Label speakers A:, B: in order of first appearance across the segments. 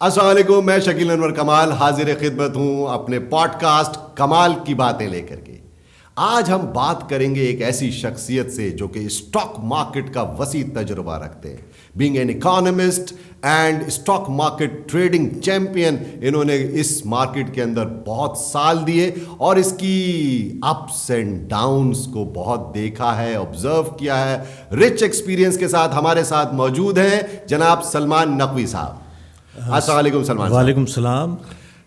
A: السلام علیکم، میں شکیل انور کمال حاضر خدمت ہوں اپنے پوڈ کاسٹ کمال کی باتیں لے کر کے. آج ہم بات کریں گے ایک ایسی شخصیت سے جو کہ اسٹاک مارکیٹ کا وسیع تجربہ رکھتے ہیں. Being an economist and stock market trading champion, انہوں نے اس مارکیٹ کے اندر بہت سال دیے اور اس کی اپس اینڈ ڈاؤنس کو بہت دیکھا ہے، آبزرو کیا ہے. رچ ایکسپیرینس کے ساتھ ہمارے ساتھ موجود ہیں جناب سلمان نقوی صاحب. السلام علیکم سلمان صاحب.
B: وعلیکم السلام.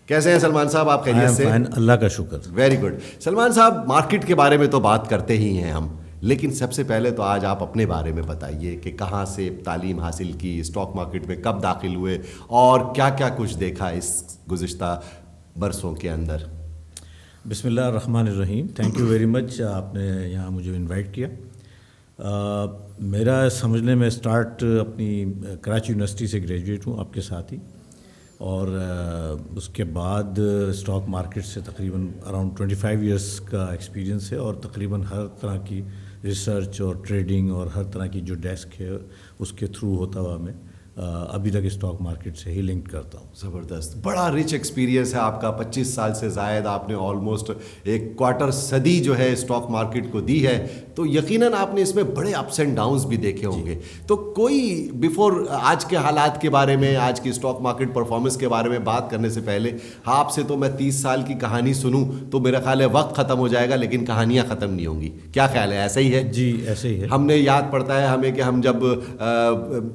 A: کیسے ہیں سلمان صاحب؟ آپ خیریت سے؟
B: اللہ کا شکر.
A: Very good. سلمان صاحب، مارکیٹ کے بارے میں تو بات کرتے ہی ہیں ہم، لیکن سب سے پہلے تو آج آپ اپنے بارے میں بتائیے کہ کہاں سے تعلیم حاصل کی، اسٹاک مارکیٹ میں کب داخل ہوئے اور کیا کیا کچھ دیکھا اس گزشتہ برسوں کے اندر.
B: بسم اللہ الرحمن الرحیم. تھینک یو ویری مچ، آپ نے یہاں مجھے انوائٹ کیا. میرا سمجھنے میں اسٹارٹ اپنی کراچی یونیورسٹی سے گریجویٹ ہوں آپ کے ساتھ ہی، اور اس کے بعد اسٹاک مارکیٹ سے تقریباً اراؤنڈ 25 ایئرس کا ایکسپیرینس ہے، اور تقریباً ہر طرح کی ریسرچ اور ٹریڈنگ اور ہر طرح کی جو ڈیسک ہے اس کے تھرو ہوتا ہوا میں ابھی تک اسٹاک مارکیٹ سے ہی لنک کرتا ہوں.
A: زبردست، بڑا رچ ایکسپیرینس ہے آپ کا. 25 سال سے زائد آپ نے آلموسٹ ایک کوارٹر صدی جو ہے اسٹاک مارکیٹ کو دی ہے، تو یقیناً آپ نے اس میں بڑے اپس اینڈ ڈاؤنس بھی دیکھے ہوں گے. تو کوئی بیفور آج کے حالات کے بارے میں، آج کی اسٹاک مارکیٹ پرفارمنس کے بارے میں بات کرنے سے پہلے، آپ سے تو میں 30 سال کی کہانی سنوں تو میرا خیال ہے وقت ختم ہو جائے گا، لیکن کہانیاں ختم نہیں ہوں گی. کیا خیال ہے؟ ایسا ہی ہے؟
B: جی ایسے ہی ہے.
A: ہم نے یاد پڑتا ہے ہمیں کہ ہم جب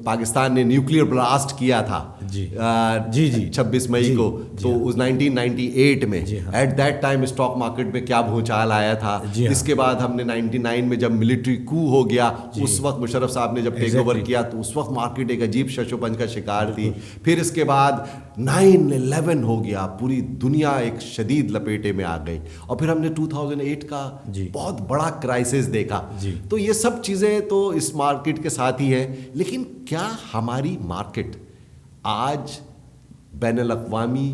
A: پاکستان نے نیوکلیئر بلاسٹ کیا تھا 26 مئی کو، تو اس 1998 میں at that time stock market میں کیا بھونچال آیا تھا. اس کے بعد ہم نے 99 میں جب ملٹری کو ہو گیا، اس وقت مشرف صاحب نے جب ٹیک اوور کیا تو اس وقت مارکیٹ ایک عجیب شش و پنج کا شکار تھی. پھر اس کے بعد 9/11 ہو گیا، پوری دنیا ایک شدید لپیٹے میں آ گئی، اور پھر ہم نے 2008 کا بہت بڑا کرائسس دیکھا. تو یہ سب چیزیں تو اس مارکیٹ کے ساتھ ہی ہیں. لیکن کیا ہماری مارکیٹ آج بین الاقوامی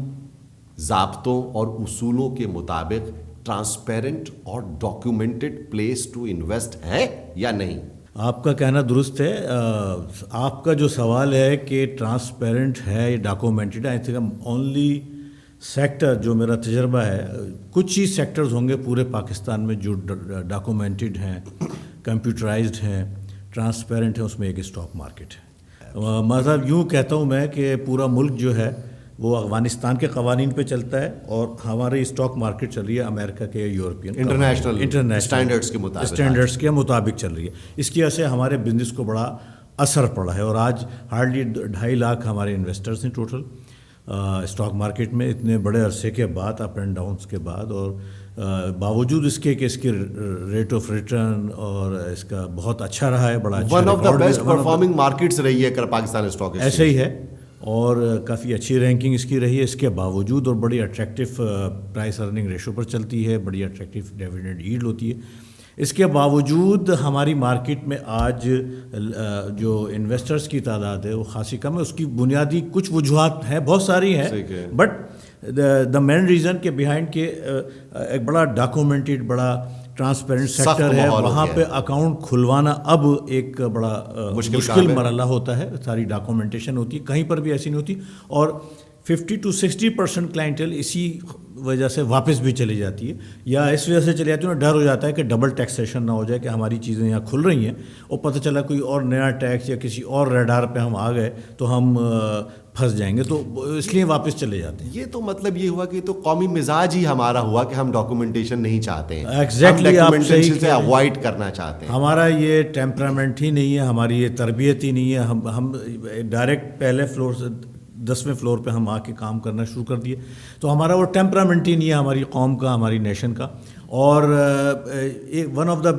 A: ضابطوں اور اصولوں کے مطابق ٹرانسپیرنٹ اور ڈاکیومنٹڈ پلیس ٹو انویسٹ ہے یا نہیں؟
B: آپ کا کہنا درست ہے. آپ کا جو سوال ہے کہ ٹرانسپیرنٹ ہے یا documented, I think only sector جو میرا تجربہ ہے، کچھ ہی سیکٹرز ہوں گے پورے پاکستان میں جو ڈاکومنٹڈ ہیں، کمپیوٹرائزڈ ہیں، ٹرانسپیرنٹ ہیں. اس میں ایک اسٹاک مارکیٹ ہے. مطلب یوں کہتا ہوں میں کہ پورا ملک جو ہے وہ افغانستان کے قوانین پہ چلتا ہے، اور ہماری اسٹاک مارکیٹ چل رہی ہے امریکا کے یورپین انٹرنیشنل اسٹینڈرڈس کے مطابق چل رہی ہے. اس کی وجہ سے ہمارے بزنس کو بڑا اثر پڑا ہے، اور آج ہارڈلی 2.5 لاکھ ہمارے انویسٹرز ہیں ٹوٹل اسٹاک مارکیٹ میں، اتنے بڑے عرصے کے بعد، اپ اینڈ ڈاؤنس کے بعد. اور باوجود اس کے کہ اس کی ریٹ آف ریٹرن اور اس کا بہت اچھا رہا ہے، بڑا اچھا،
A: one of the best performing markets رہی ہے پاکستان اسٹاک ایکسچینج.
B: ایسے ہی ہے، اور کافی اچھی رینکنگ اس کی رہی ہے. اس کے باوجود اور بڑی اٹریکٹیو پرائس ارننگ ریشو پر چلتی ہے، بڑی اٹریکٹیو ڈیویڈنڈ ییلڈ ہوتی ہے. اس کے باوجود ہماری مارکیٹ میں آج جو انویسٹرز کی تعداد ہے وہ خاصی کم ہے. اس کی بنیادی کچھ وجوہات ہیں، بہت ساری ہیں، بٹ دا مین ریزن کے بیہائنڈ کہ ایک بڑا ڈاکومنٹڈ، بڑا ٹرانسپیرنٹ سیکٹر ہے. وہاں پہ اکاؤنٹ کھلوانا اب ایک بڑا مشکل مرحلہ ہوتا ہے. ساری ڈاکومنٹیشن ہوتی ہے، کہیں پر بھی ایسی نہیں ہوتی، اور 50 to 60% کلائنٹل اسی وجہ سے واپس بھی چلی جاتی ہے، یا اس وجہ سے چلی جاتی ہے. ڈر ہو جاتا ہے کہ ڈبل ٹیکسیشن نہ ہو جائے، کہ ہماری چیزیں یہاں کھل رہی ہیں اور پتہ چلا کوئی اور نیا ٹیکس یا کسی اور ریڈار پہ ہم آ گئے تو ہم پھنس جائیں گے، تو اس لیے واپس چلے جاتے ہیں.
A: یہ تو مطلب یہ ہوا کہ تو قومی مزاج ہی ہمارا ہوا کہ ہم ڈاکومنٹیشن نہیں چاہتے ہیں.
B: ایگزیکٹلی، آپ صحیح
A: سے اوائڈ کرنا چاہتے ہیں.
B: ہمارا یہ ٹیمپرامنٹ ہی نہیں ہے، ہماری یہ تربیت ہی نہیں ہے. ہم ڈائریکٹ پہلے فلور سے 10ویں فلور پہ ہم آ کے کام کرنا شروع کر دیے. تو ہمارا وہ ٹیمپرامنٹ ہی نہیں ہے ہماری قوم کا، ہماری نیشن کا. اور ون آف دا،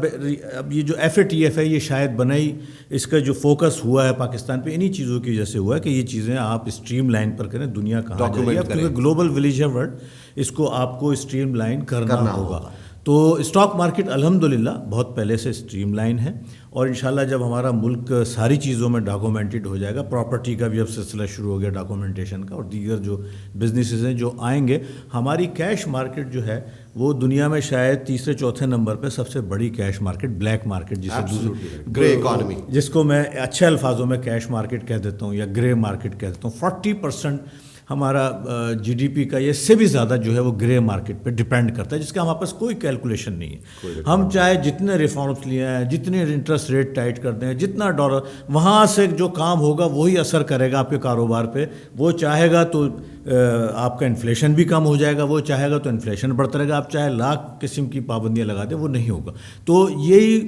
B: اب یہ جو FATF ہے یہ شاید بنائی، اس کا جو فوکس ہوا ہے پاکستان پہ انہی چیزوں کی وجہ سے ہوا ہے کہ یہ چیزیں آپ اسٹریم لائن پر کریں. دنیا کہاں جائے گی، کیونکہ گلوبل ولیج ہے ورلڈ، اس کو آپ کو اسٹریم لائن کرنا ہوگا. تو اسٹاک مارکیٹ الحمدللہ بہت پہلے سے اسٹریم لائن ہے، اور انشاءاللہ جب ہمارا ملک ساری چیزوں میں ڈاکومنٹڈ ہو جائے گا، پراپرٹی کا بھی اب سلسلہ شروع ہو گیا ڈاکومنٹیشن کا، اور دیگر جو بزنسز ہیں جو آئیں گے، ہماری کیش مارکیٹ جو ہے وہ دنیا میں شاید 3-4 نمبر پہ سب سے بڑی کیش مارکیٹ، بلیک مارکیٹ جسے
A: گرے اکانومی،
B: جس کو میں اچھے الفاظوں میں کیش مارکیٹ کہہ دیتا ہوں یا گرے مارکیٹ کہہ دیتا ہوں. 40% ہمارا جی ڈی پی کا یہ سے بھی زیادہ جو ہے وہ گرے مارکیٹ پہ ڈپینڈ کرتا ہے، جس کا ہمارے پاس کوئی کیلکولیشن نہیں ہے. ہم چاہے جتنے ریفارمس لیے ہیں، جتنے انٹرسٹ ریٹ ٹائٹ کر دیں، جتنا ڈالر، وہاں سے جو کام ہوگا وہی اثر کرے گا آپ کے کاروبار پہ. وہ چاہے گا تو آپ کا انفلیشن بھی کم ہو جائے گا، وہ چاہے گا تو انفلیشن بڑھتا رہے گا. آپ چاہے لاکھ قسم کی پابندیاں لگا دیں، وہ نہیں ہوگا. تو یہی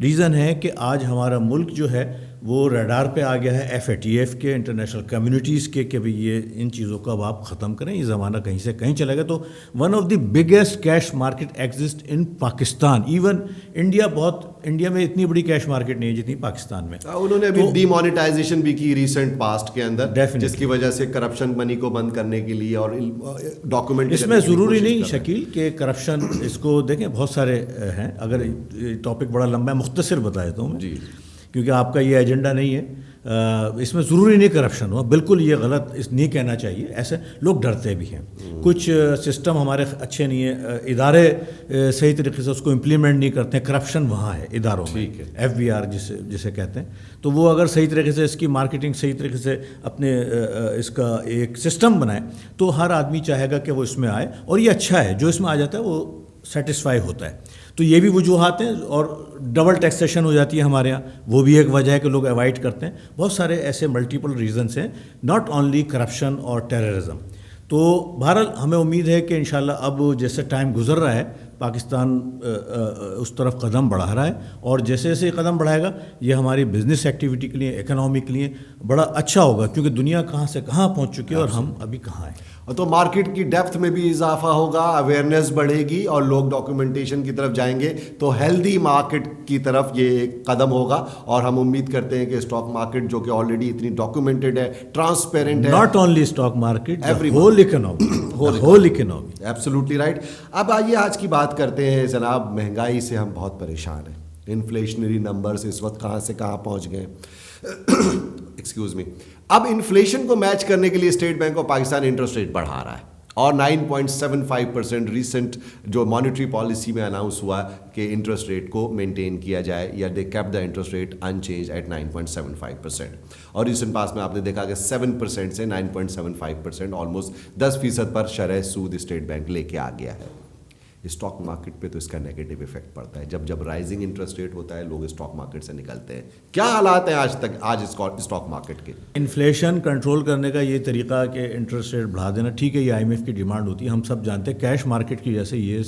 B: ریزن ہے کہ آج ہمارا ملک جو ہے وہ ریڈار پہ آ گیا ہے FATF کے، انٹرنیشنل کمیونٹیز کے، کہ بھئی یہ ان چیزوں کو اب آپ ختم کریں، یہ زمانہ کہیں سے کہیں چلے گا. تو one of the biggest cash market exist in Pakistan. Even India میں اتنی بڑی کیش مارکیٹ نہیں ہے جتنی پاکستان میں.
A: انہوں نے ابھی ڈی مانیٹائزیشن بھی کی ریسنٹ پاسٹ کے اندر، جس کی وجہ سے کرپشن منی کو بند کرنے کے لیے اور ڈاکومنٹ.
B: اس میں ضروری نہیں شکیل کہ کرپشن، اس کو دیکھیں بہت سارے ہیں. اگر ٹاپک بڑا لمبا ہے، مختصر بتا دیتا ہوں میں،
A: جی،
B: کیونکہ آپ کا یہ ایجنڈا نہیں ہے. اس میں ضروری نہیں کرپشن ہو، بالکل یہ غلط اس نہیں کہنا چاہیے. ایسے لوگ ڈرتے بھی ہیں، کچھ سسٹم ہمارے اچھے نہیں ہیں، ادارے صحیح طریقے سے اس کو امپلیمنٹ نہیں کرتے ہیں. کرپشن وہاں ہے اداروں میں، FBR جسے کہتے ہیں. تو وہ اگر صحیح طریقے سے اس کی مارکیٹنگ صحیح طریقے سے اپنے اس کا ایک سسٹم بنائے تو ہر آدمی چاہے گا کہ وہ اس میں آئے. اور یہ اچھا ہے، جو اس میں آ جاتا ہے وہ سیٹسفائی ہوتا ہے. تو یہ بھی وجوہات ہیں. اور ڈبل ٹیکسیشن ہو جاتی ہے ہمارے یہاں، وہ بھی ایک وجہ ہے کہ لوگ اوائڈ کرتے ہیں. بہت سارے ایسے ملٹیپل ریزنس ہیں، ناٹ اونلی کرپشن اور ٹیررزم. تو بہرحال ہمیں امید ہے کہ انشاءاللہ اب جیسے ٹائم گزر رہا ہے پاکستان اس طرف قدم بڑھا رہا ہے، اور جیسے جیسے قدم بڑھائے گا یہ ہماری بزنس ایکٹیویٹی کے لیے، اکنامی کے لیے بڑا اچھا ہوگا، کیونکہ دنیا کہاں سے کہاں پہنچ چکی ہے اور ہم ابھی کہاں ہیں.
A: تو مارکیٹ کی ڈیپتھ میں بھی اضافہ ہوگا، اویئرنیس بڑھے گی اور لوگ ڈاکومنٹیشن کی طرف جائیں گے. تو ہیلدی مارکیٹ کی طرف یہ ایک قدم ہوگا. اور ہم امید کرتے ہیں کہ اسٹاک مارکیٹ جو کہ آلریڈی اتنی ڈاکومنٹڈ ہے، ٹرانسپیرنٹ ہے،
B: not only stock market, whole economy.
A: Absolutely right. اب آئیے آج کی بات کرتے ہیں جناب. مہنگائی سے ہم بہت پریشان ہیں. انفلیشنری نمبرز اس وقت کہاں سے کہاں پہنچ گئے. Excuse me. اب انفلیشن کو میچ کرنے کے لیے state bank of Pakistan interest rate بڑھا رہا ہے، اور 9.75% ریسنٹ جو مانیٹری پالیسی میں اناؤنس ہوا کہ انٹرسٹ ریٹ کو مینٹین کیا جائے، یا they keep the interest rate unchanged at 9.75%. اور ریسنٹ پاس میں آپ نے دیکھا کہ 7% سے 9.75%، آلموسٹ 10% پر شرح سود اسٹیٹ بینک لے کے آ گیا ہے. اسٹاک مارکیٹ پہ تو اس کا نیگیٹو ایفیکٹ پڑتا ہے. جب رائزنگ انٹرسٹ ریٹ ہوتا ہے لوگ اسٹاک مارکیٹ سے نکلتے ہیں. کیا حالات ہیں آج اسٹاک مارکیٹ کے؟
B: انفلیشن کنٹرول کرنے کا یہ طریقہ کہ انٹرسٹ ریٹ بڑھا دینا ٹھیک ہے، یہ IMF کی ڈیمانڈ ہوتی ہے. ہم سب جانتے ہیں کیش مارکیٹ کی جیسے یہ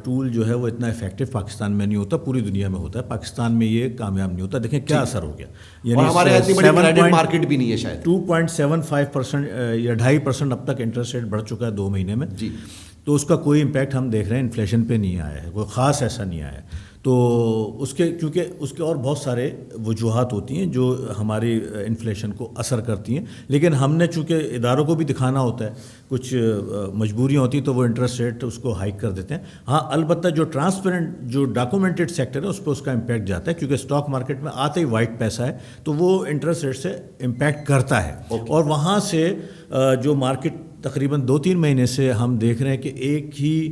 B: ٹول جو ہے وہ اتنا افیکٹو پاکستان میں نہیں ہوتا، پوری دنیا میں ہوتا ہے، پاکستان میں یہ کامیاب نہیں ہوتا. دیکھیں کیا اثر ہو گیا.
A: یعنی ہمارے اتنی بڑی کریڈٹ مارکیٹ بھی نہیں ہے شاید.
B: 2.75% یا 2.5% اب تک انٹرسٹ ریٹ بڑھ چکا ہے 2 مہینے میں.
A: جی.
B: تو اس کا کوئی امپیکٹ ہم دیکھ رہے ہیں انفلیشن پہ نہیں آیا ہے، کوئی خاص ایسا نہیں آیا ہے. تو کیونکہ اس کے اور بہت سارے وجوہات ہوتی ہیں جو ہماری انفلیشن کو اثر کرتی ہیں. لیکن ہم نے چونکہ اداروں کو بھی دکھانا ہوتا ہے، کچھ مجبوریاں ہوتی ہیں تو وہ انٹرسٹ ریٹ اس کو ہائیک کر دیتے ہیں. ہاں البتہ جو ٹرانسپیرنٹ جو ڈاکومنٹڈ سیکٹر ہے اس پہ اس کا امپیکٹ جاتا ہے، کیونکہ اسٹاک مارکیٹ میں آتے ہی وائٹ پیسہ ہے تو وہ انٹرسٹ ریٹ سے امپیکٹ کرتا ہے. اور وہاں سے جو مارکیٹ تقریباً 2-3 مہینے سے ہم دیکھ رہے ہیں کہ ایک ہی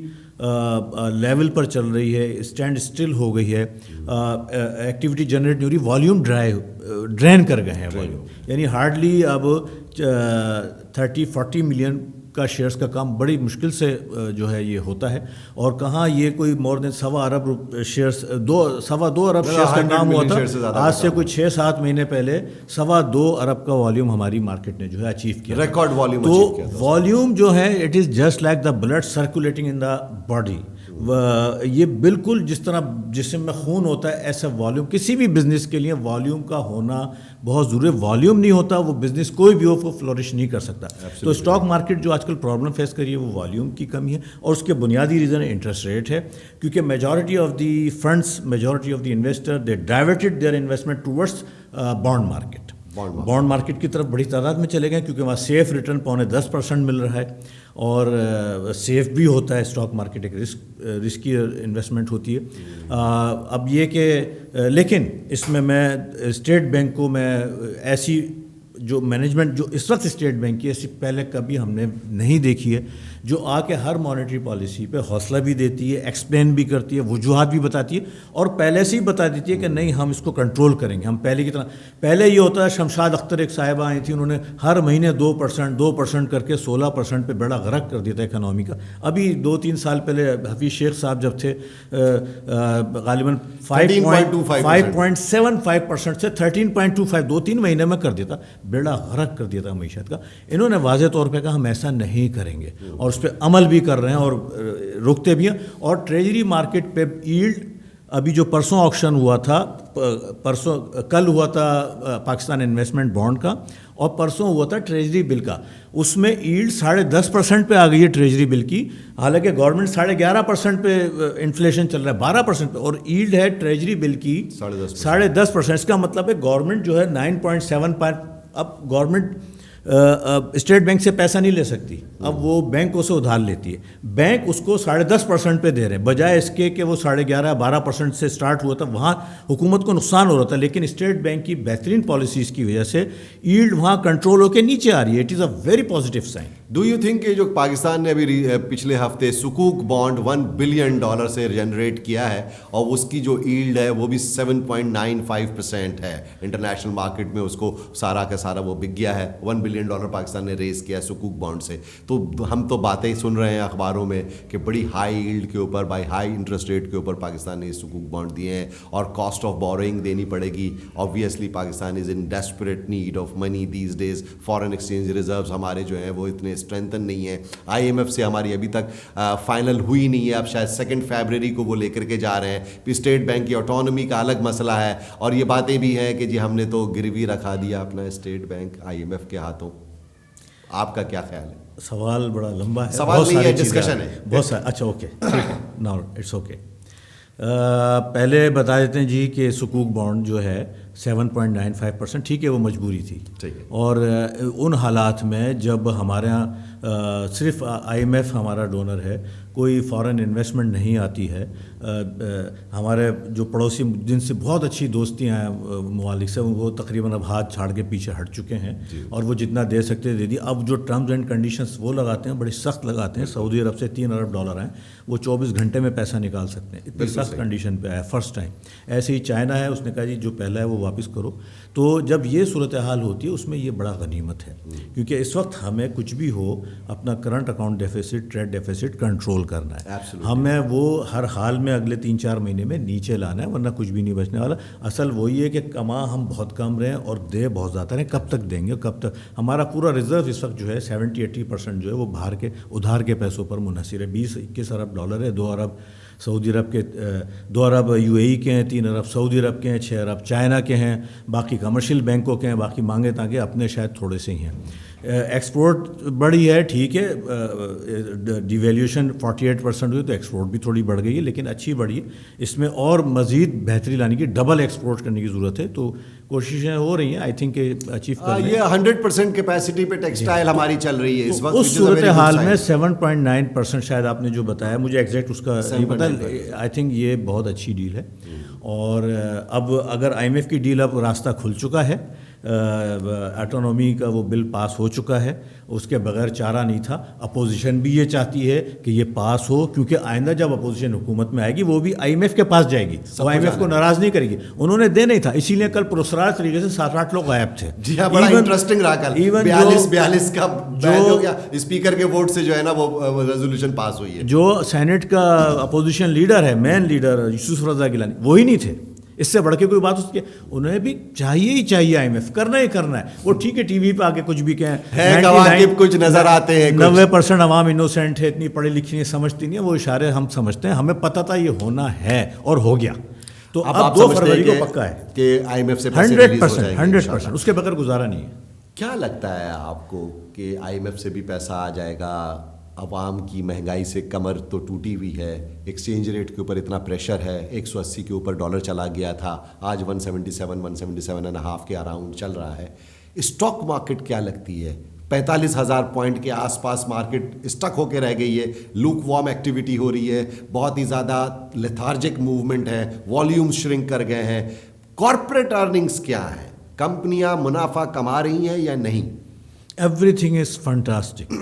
B: لیول پر چل رہی ہے، اسٹینڈ اسٹل ہو گئی ہے، ایکٹیویٹی جنریٹ نہیں ہو رہی، والیوم ڈرین کر گئے ہیں والیوم. یعنی ہارڈلی اب 30-40 ملین کا شیئرز کا کام بڑی مشکل سے جو ہے یہ ہوتا ہے. اور کہاں یہ کوئی مور دین 2.25 ارب شیئرز 2.25 ارب شیئرز کا کام ہوا تھا آج سے کوئی 6-7 مہینے پہلے. 2.25 ارب کا والیوم ہماری مارکیٹ نے جو ہے اچیو کیا،
A: ریکارڈ والیوم.
B: تو والیوم جو ہے it is just like the blood circulating in the body. یہ بالکل جس طرح جسم میں خون ہوتا ہے ایسا والیوم کسی بھی بزنس کے لیے والیوم کا ہونا بہت ضروری ہے. والیوم نہیں ہوتا وہ بزنس کوئی بھی ہو وہ فلورش نہیں کر سکتا. تو اسٹاک مارکیٹ جو آج کل پرابلم فیس کری ہے وہ والیوم کی کمی ہے، اور اس کے بنیادی ریزن انٹرسٹ ریٹ ہے. کیونکہ majority of the funds, majority of the investor they diverted their investment towards bond market. Bond market کی طرف بڑی تعداد میں چلے گئے کیونکہ وہاں سیف ریٹرن 10% مل رہا ہے، اور سیف بھی ہوتا ہے. اسٹاک مارکیٹ ایک رسکی انویسٹمنٹ ہوتی ہے. اب یہ کہ لیکن اس میں اسٹیٹ بینک کو میں ایسی جو مینجمنٹ جو اس وقت اسٹیٹ بینک کی ایسی پہلے کبھی ہم نے نہیں دیکھی ہے, جو آ کے ہر مانیٹری پالیسی پہ حوصلہ بھی دیتی ہے, ایکسپلین بھی کرتی ہے, وجوہات بھی بتاتی ہے, اور پہلے سے ہی بتا دیتی ہے کہ نہیں ہم اس کو کنٹرول کریں گے. ہم پہلے کی طرح, پہلے یہ ہوتا ہے, شمشاد اختر ایک صاحبہ آئی تھیں, انہوں نے ہر مہینے 2% کر کے 16% پہ بڑا غرق کر دیا تھا اکنامی کا. ابھی 2-3 سال پہلے حفیظ شیخ صاحب جب تھے, غالباً 5.75% سے 13.25 2-3 مہینے میں کر دیتا, بیڑا غرق کر دیا تھا معیشت کا. انہوں نے واضح طور پہ کہا ہم ایسا نہیں کریں گے, اور اس پہ عمل بھی کر رہے ہیں اور رکتے بھی ہیں. اور ٹریجری مارکیٹ پہ ایلڈ ابھی جو پرسوں آکشن ہوا تھا, کل ہوا تھا پاکستان انویسٹمنٹ بانڈ کا, اور پرسوں ہوا تھا ٹریجری بل کا, اس میں ایلڈ 10.5% پہ آ گئی ہے ٹریجری بل کی, حالانکہ گورنمنٹ 11.5% پہ انفلیشن چل رہا ہے, 12% پہ, اور ایلڈ ہے ٹریجری بل کی 10.5%. اس کا مطلب ہے گورنمنٹ جو ہے 9.7. اب گورنمنٹ اسٹیٹ بینک سے پیسہ نہیں لے سکتی, اب وہ بینکوں سے ادھار لیتی ہے. بینک اس کو 10.5% پہ دے رہے ہیں, بجائے اس کے کہ وہ 11.5-12% سے سٹارٹ ہوا تھا, وہاں حکومت کو نقصان ہو رہا تھا. لیکن اسٹیٹ بینک کی بہترین پالیسیز کی وجہ سے ایلڈ وہاں کنٹرول ہو کے نیچے آ رہی ہے. It is a very positive sign.
A: Do you think کہ جو پاکستان نے ابھی پچھلے ہفتے سکوک بانڈ $1 بلین سے جنریٹ کیا ہے, اور اس کی جو ایلڈ ہے وہ بھی 7.95% ہے, انٹرنیشنل مارکیٹ میں اس کو سارا کا سارا وہ بک گیا ہے, $1 بلین پاکستان نے ریز کیا ہے سکوک بانڈ سے. تو ہم تو باتیں سن رہے ہیں اخباروں میں کہ بڑی ہائی ایلڈ کے اوپر, بائی ہائی انٹرسٹ ریٹ کے اوپر پاکستان نے سکوک بانڈ دیے ہیں, اور کاسٹ آف بوروئنگ دینی پڑے گی. Obviously Pakistan is in desperate need of money these days. Foreign exchange reserves ہمارے جو ہیں وہ اتنے اسٹرینتھن نہیں ہے. IMF سے ہماری ابھی تک فائنل ہوئی نہیں ہے, اب شاید 2 فیبرری کو وہ لے کر کے جا رہے ہیں. اسٹیٹ بینک کی آٹونومی کا الگ مسئلہ ہے, اور یہ باتیں بھی ہیں کہ جی ہم نے تو گروی رکھا دیا اپنا اسٹیٹ بینک IMF کے ہاتھوں. آپ کا کیا خیال ہے؟
B: سوال بڑا لمبا ہے,
A: سوال نہیں ہے, ڈسکشن ہے
B: بہت سارا. اچھا اوکے, ٹھیک ہے, ناؤ اٹس اوکے. پہلے بتا دیتے ہیں جی کہ سکوک بانڈ جو ہے 7.95%, ٹھیک ہے, وہ مجبوری تھی. اور ان حالات میں جب ہمارے یہاں صرف IMF ہمارا ڈونر ہے, کوئی فارن انویسٹمنٹ نہیں آتی ہے, ہمارے جو پڑوسی جن سے بہت اچھی دوستیاں ہیں ممالک سے, وہ تقریباً اب ہاتھ چھاڑ کے پیچھے ہٹ چکے ہیں, اور وہ جتنا دے سکتے دے دی. اب جو ٹرمز اینڈ کنڈیشنز وہ لگاتے ہیں بڑی سخت لگاتے ہیں. سعودی عرب سے $3 ارب ہیں, وہ 24 گھنٹے میں پیسہ نکال سکتے ہیں, اتنی سخت کنڈیشن پہ آیا فرسٹ ٹائم. ایسے ہی چائنا ہے, اس نے کہا جی جو پہلا ہے وہ واپس کرو. تو جب یہ صورتحال ہوتی ہے اس میں یہ بڑا غنیمت ہے, کیونکہ اس وقت ہمیں کچھ بھی ہو اپنا current account deficit, trade deficit control کرنا ہے. ہمیں وہ ہر حال میں اگلے 3-4 مہینے میں نیچے لانا ہے, ورنہ کچھ بھی نہیں بچنے والا. اصل وہی ہے کہ کما ہم بہت کم رہیں اور دے بہت زیادہ رہیں. کب تک دیں گے, کب تک؟ ہمارا پورا ریزرو اس وقت جو ہے 70-80% جو ہے وہ باہر کے ادھار کے پیسوں پر منحصر ہے. $20-21 ارب ہے, 2 ارب سعودی عرب کے, 2 ارب UAE کے ہیں, 3 ارب سعودی عرب کے ہیں, 6 ارب چائنا کے ہیں, باقی کمرشل بینکوں کے ہیں, باقی مانگے تانگے اپنے شاید تھوڑے سے ہی ہیں. ایکسپورٹ بڑھی ہے, ٹھیک ہے, ڈیویلیوشن 48% ہوئی تو ایکسپورٹ بھی تھوڑی بڑھ گئی ہے, لیکن اچھی بڑھی ہے. اس میں اور مزید بہتری لانے کی, ڈبل ایکسپورٹ کرنے کی ضرورت ہے. تو کوششیں ہو رہی ہیں, آئی تھنک کہ اچیو کر لیں.
A: یہ 100% کیپیسٹی پہ ٹیکسٹائل ہماری چل رہی ہے اس وقت.
B: اس صورتحال میں 7.9% شاید آپ نے جو بتایا, مجھے ایگزیکٹ اس کا نہیں پتہ, آئی تھنک یہ بہت اچھی ڈیل ہے. اور اب اگر IMF کی ڈیل اب راستہ کھل چکا ہے, آٹونومی کا وہ بل پاس ہو چکا ہے, اس کے بغیر چارہ نہیں تھا. اپوزیشن بھی یہ چاہتی ہے کہ یہ پاس ہو, کیونکہ آئندہ جب اپوزیشن حکومت میں آئے گی وہ بھی IMF کے پاس جائے گی, وہ IMF کو ناراض نہیں کرے گی. انہوں نے دے نہیں تھا, اسی لیے کل پرسرار طریقے سے 7-8 لوگ غائب تھے.
A: جی ہاں, بڑا انٹرسٹنگ رہا کل. 42 کا جو اسپیکر کے ووٹ سے جو ہے نا وہ ریزولوشن پاس ہوئی ہے.
B: جو سینٹ کا اپوزیشن لیڈر ہے, مین لیڈر یوسف رضا گیلانی, وہی نہیں تھے. اس سے بڑھ کے کوئی بات, اس کے انہیں بھی چاہیے ہی چاہیے IMF, کرنا ہی کرنا ہے. وہ ٹھیک ہے, ٹی وی پہ آ کے کچھ بھی کہیں,
A: کچھ نظر آتے ہیں,
B: 90% عوام انوسینٹ ہے, اتنی پڑھی لکھی نہیں, سمجھتی نہیں ہے. وہ اشارے ہم سمجھتے ہیں, ہمیں پتہ تھا یہ ہونا ہے اور ہو گیا. تو اب 2 فروری کو پکا ہے
A: کہ IMF سے
B: 100%, اس کے بغیر گزارا نہیں ہے.
A: کیا لگتا ہے آپ کو کہ IMF سے بھی پیسہ آ جائے گا؟ عوام کی مہنگائی سے کمر تو ٹوٹی ہوئی ہے, ایکسچینج ریٹ کے اوپر اتنا پریشر ہے, 180 کے اوپر ڈالر چلا گیا تھا, آج 177.5 کے اراؤنڈ چل رہا ہے. اسٹاک مارکیٹ کیا لگتی ہے؟ 45,000 پوائنٹ کے آس پاس مارکیٹ اسٹک ہو کے رہ گئی ہے, لوک وارم ایکٹیویٹی ہو رہی ہے, بہت ہی زیادہ لیتھارجک موومنٹ ہے, والیوم شرنک کر گئے ہیں. کارپوریٹ ارننگز کیا ہیں؟ کمپنیاں منافع کما رہی ہیں یا نہیں؟
B: Every thing is fantastic.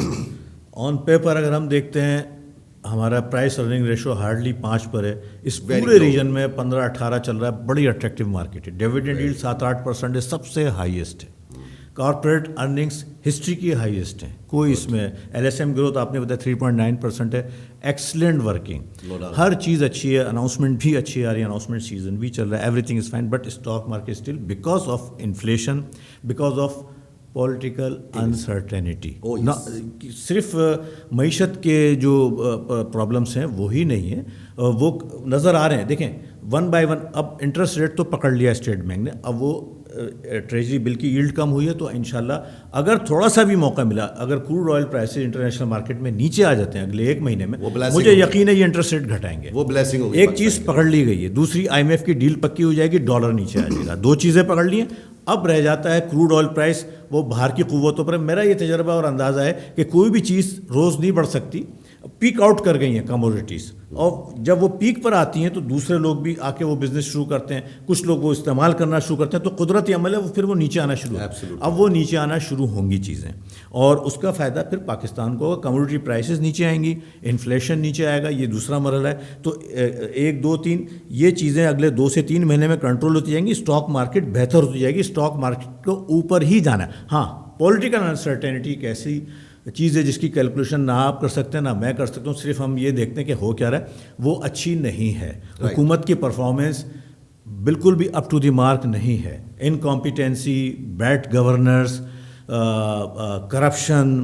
B: On paper اگر ہم دیکھتے ہیں ہمارا پرائس ارننگ ریشو ہارڈلی 5 پر ہے. اس پورے ریجن میں 15-18 چل رہا ہے. بڑی اٹریکٹیو مارکیٹ ہے. ڈیویڈنڈ ییلڈ 7-8% ہے, سب سے ہائیسٹ ہے. کارپوریٹ ارننگس ہسٹری کی ہائیسٹ ہیں. کوئی اس میں ایل ایس ایم گروتھ آپ نے بتایا 3.9% ہے. ایکسلنٹ ورکنگ, ہر چیز اچھی ہے. اناؤنسمنٹ بھی اچھی آ رہی ہے, اناؤنسمنٹ سیزن بھی چل رہا ہے. Everything is fine. But stock market still because of inflation, because of political uncertainty, صرف معیشت کے جو پرابلمس ہیں وہی نہیں ہیں, وہ نظر آ رہے ہیں. دیکھیں 1 by 1 اب انٹرسٹ ریٹ تو پکڑ لیا اسٹیٹ بینک نے. اب وہ ٹریجری بل کی ییلڈ کم ہوئی ہے تو انشاءاللہ اگر تھوڑا سا بھی موقع ملا, اگر crude oil prices international market میں نیچے آ جاتے ہیں اگلے 1 مہینے میں, مجھے یقین ہے یہ انٹرسٹ ریٹ گھٹائیں گے.
A: وہ بلیسنگ ہوگی.
B: ایک چیز پکڑ لی گئی ہے, دوسری آئی ایم ایف کی ڈیل پکی ہو جائے گی, ڈالر نیچے آ جائے گا. 2 چیزیں پکڑ لی ہیں. اب رہ جاتا ہے کروڈ آئل پرائس, وہ باہر کی قوتوں پر. میرا یہ تجربہ اور اندازہ ہے کہ کوئی بھی چیز روز نہیں بڑھ سکتی. پیک آؤٹ کر گئی ہیں کموڈیٹیز, اور جب وہ پیک پر آتی ہیں تو دوسرے لوگ بھی آ کے وہ بزنس شروع کرتے ہیں. کچھ لوگ وہ استعمال کرنا شروع کرتے ہیں, تو قدرتی عمل ہے, پھر وہ نیچے آنا شروع. اب وہ نیچے آنا شروع ہوں گی چیزیں, اور اس کا فائدہ پھر پاکستان کو ہوگا. کموڈیٹی پرائسز نیچے آئیں گی, انفلیشن نیچے آئے گا. یہ دوسرا مرحلہ ہے. تو 1 2 3 یہ چیزیں اگلے 2 سے 3 مہینے میں کنٹرول ہوتی جائیں گی. اسٹاک مارکیٹ بہتر ہوتی جائے گی. اسٹاک مارکیٹ کو اوپر ہی جانا ہے. ہاں, پولیٹیکل انسرٹینٹی ایک ایسی چیز ہے جس کی کیلکولیشن نہ آپ کر سکتے ہیں نہ میں کر سکتا ہوں. صرف ہم یہ دیکھتے ہیں کہ ہو کیا رہا ہے, وہ اچھی نہیں ہے. حکومت کی پرفارمنس بالکل بھی اپ ٹو دی مارک نہیں ہے. انکمپیٹنسی, بیڈ گورنرز, کرپشن,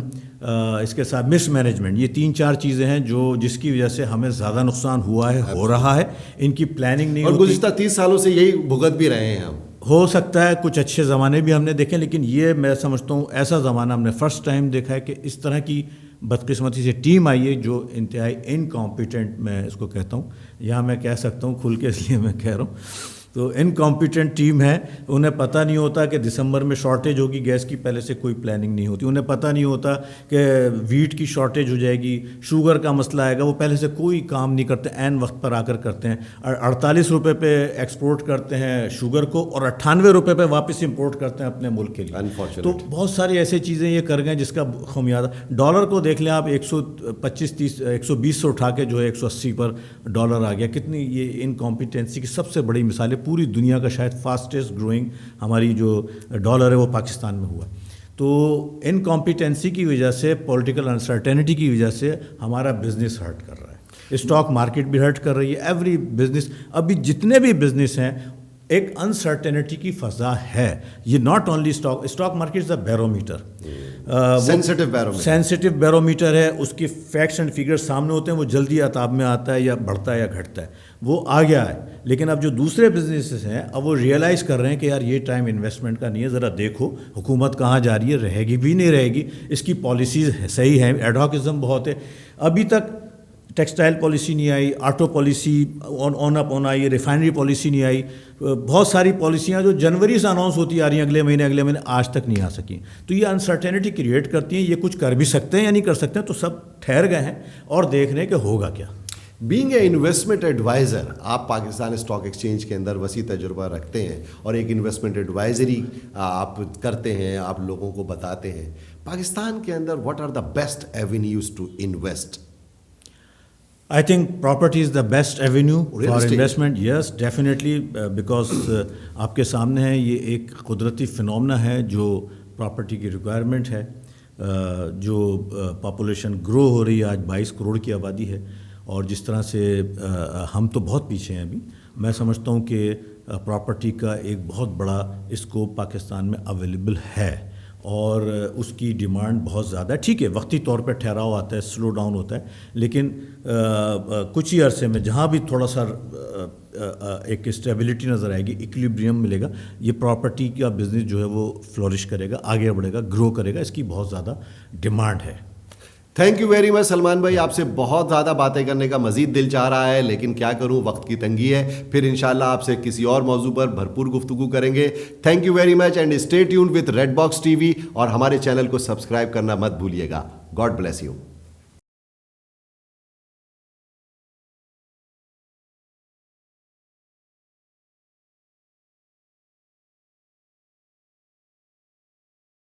B: اس کے ساتھ مس مینجمنٹ, یہ 3-4 چیزیں ہیں جس کی وجہ سے ہمیں زیادہ نقصان ہوا ہے, ہو رہا ہے. ان کی پلاننگ نہیں,
A: اور گزشتہ 30 سالوں سے یہی بھگت بھی رہے ہیں ہم.
B: ہو سکتا ہے کچھ اچھے زمانے بھی ہم نے دیکھے, لیکن یہ میں سمجھتا ہوں ایسا زمانہ ہم نے فرسٹ ٹائم دیکھا ہے کہ اس طرح کی بدقسمتی سے ٹیم آئی ہے جو انتہائی انکمپیٹنٹ, میں اس کو کہتا ہوں. یہاں میں کہہ سکتا ہوں کھل کے, اس لیے میں کہہ رہا ہوں. تو انکمپیٹنٹ ٹیم ہے. انہیں پتہ نہیں ہوتا کہ دسمبر میں شارٹیج ہوگی گیس کی, پہلے سے کوئی پلاننگ نہیں ہوتی. انہیں پتہ نہیں ہوتا کہ ویٹ کی شارٹیج ہو جائے گی, شوگر کا مسئلہ آئے گا, وہ پہلے سے کوئی کام نہیں کرتے, عین وقت پر آ کر کرتے ہیں. 48 روپے پہ ایکسپورٹ کرتے ہیں شوگر کو, اور 98 روپے پہ واپس امپورٹ کرتے ہیں اپنے ملک کے لیے. تو بہت ساری ایسی چیزیں یہ کر گئے جس کا خمیازہ. ڈالر کو دیکھ لیں آپ, 125-130 120 سے اٹھا کے جو ہے 180 پر ڈالر آ گیا. کتنی یہ انکمپیٹنسی کی سب سے بڑی مثال ہے. پوری دنیا کا شاید فاسٹسٹ گروئنگ ہماری جو ڈالر ہے وہ پاکستان میں ہوا. تو انکمپیٹنسی کی وجہ سے, پولیٹیکل انسرٹینٹی کی وجہ سے ہمارا بزنس ہرٹ کر رہا ہے. اسٹاک مارکیٹ بھی ہرٹ کر رہی ہے. ایوری بزنس, ابھی جتنے بھی بزنس ہیں ایک انسرٹینٹی کی فضا ہے. یہ not only stock market is a barometer, sensitive barometer ہے. اس کی فیکٹس اینڈ فگرز سامنے ہوتے ہیں, وہ جلدی عطاب میں آتا ہے یا بڑھتا ہے یا گھٹتا ہے, وہ آ گیا ہے. لیکن اب جو دوسرے بزنسز ہیں اب وہ ریئلائز کر رہے ہیں کہ یار یہ ٹائم انویسٹمنٹ کا نہیں ہے, ذرا دیکھو حکومت کہاں جا رہی ہے, رہے گی بھی نہیں رہے گی, اس کی پالیسیز صحیح ہیں. ایڈہاکزم بہت ہے. ابھی تک ٹیکسٹائل پالیسی نہیں آئی, آٹو پالیسی آن اپ آن آئی, ریفائنری پالیسی نہیں آئی. بہت ساری پالیسیاں جو جنوری سے اناؤنس ہوتی آ رہی ہیں اگلے مہینے آج تک نہیں آ سکیں. تو یہ انسرٹینٹی کریٹ کرتی ہیں. یہ کچھ کر بھی سکتے ہیں یا نہیں کر سکتے ہیں, تو سب ٹھہر گئے ہیں اور دیکھ رہے ہیں کہ ہوگا کیا.
A: بینگ اے انویسٹمنٹ ایڈوائزر, آپ پاکستان اسٹاک ایکسچینج کے اندر وسیع تجربہ رکھتے ہیں اور ایک انویسٹمنٹ ایڈوائزری آپ کرتے ہیں, آپ لوگوں کو بتاتے ہیں. پاکستان کے اندر what are the best avenues to invest?
B: I think property is the best avenue for investment. Yes, definitely, because آپ کے سامنے ہے یہ ایک قدرتی فنومنا ہے جو پراپرٹی کی ریکوائرمنٹ ہے. جو پاپولیشن گرو ہو رہی ہے, آج 22 کروڑ کی آبادی ہے, اور جس طرح سے ہم تو بہت پیچھے ہیں ابھی. میں سمجھتا ہوں کہ پراپرٹی کا ایک بہت بڑا اسکوپ پاکستان میں اویلیبل ہے, اور اس کی ڈیمانڈ بہت زیادہ ہے. ٹھیک ہے, وقتی طور پہ ٹھہراؤ آتا ہے, سلو ڈاؤن ہوتا ہے, لیکن کچھ ہی عرصے میں جہاں بھی تھوڑا سا ایک اسٹیبلٹی نظر آئے گی, ایکولیبریم ملے گا, یہ پراپرٹی کا بزنس جو ہے وہ فلورش کرے گا, آگے بڑھے گا, گرو کرے گا. اس کی بہت زیادہ ڈیمانڈ ہے.
A: تھینک یو ویری مچ سلمان بھائی, آپ سے بہت زیادہ باتیں کرنے کا مزید دل چاہ رہا ہے, لیکن کیا کروں, وقت کی تنگی ہے. پھر انشاءاللہ آپ سے کسی اور موضوع پر بھرپور گفتگو کریں گے. Thank you very much and stay tuned with red box TV, اور ہمارے چینل کو سبسکرائب کرنا مت بھولیے گا. God bless you.